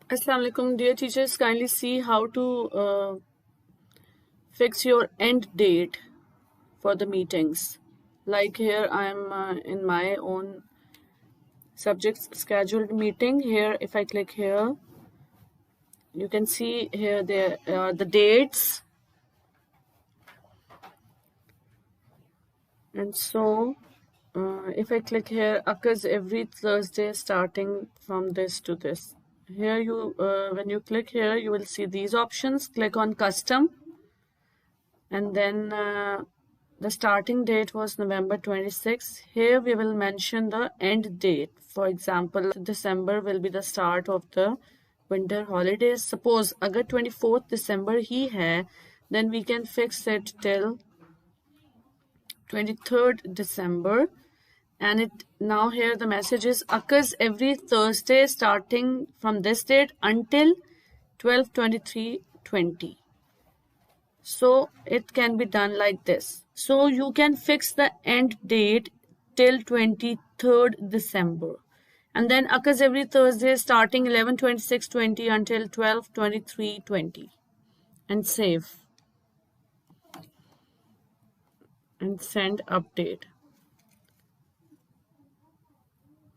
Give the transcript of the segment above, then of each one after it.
Assalamu alaikum, dear teachers. Kindly see how to fix your end date for the meetings. Like here, I'm in my own subjects scheduled meeting. Here, if I click here, you can see here there are the dates. And so, if I click here, occurs every Thursday starting from this to this. Here when you click here, you will see these options. Click on custom, and then the starting date was November 26. Here we will mention the end date. For example, December will be the start of the winter holidays. Suppose agar 24th December ही है, then we can fix it till 23rd December. And it now here the message is occurs every Thursday starting from this date until 12/23/20. So it can be done like this. So you can fix the end date till 23rd December. And then occurs every Thursday starting 11/26/20 until 12/23/20. And save. And send update.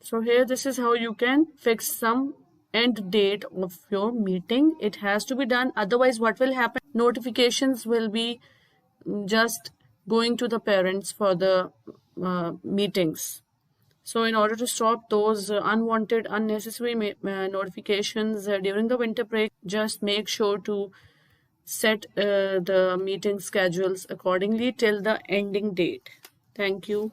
So here this is how you can fix some end date of your meeting. It has to be done, otherwise what will happen, notifications will be just going to the parents for the meetings. So in order to stop those unwanted, unnecessary notifications during the winter break, just make sure to set the meeting schedules accordingly till the ending date. Thank you.